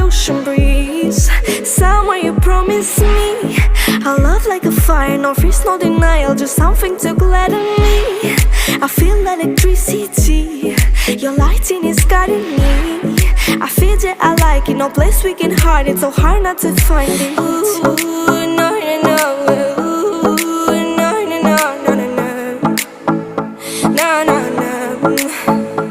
ocean breeze. Somewhere you promised me a love like a fire, no freeze, no denial, just something to gladden me. I feel electricity, your lighting is guiding me. I feel that I like it, no place we can hide it, so hard not to find it. Ooh, no, no, no. Ooh, no, no, no, no, no, no. No, no, no.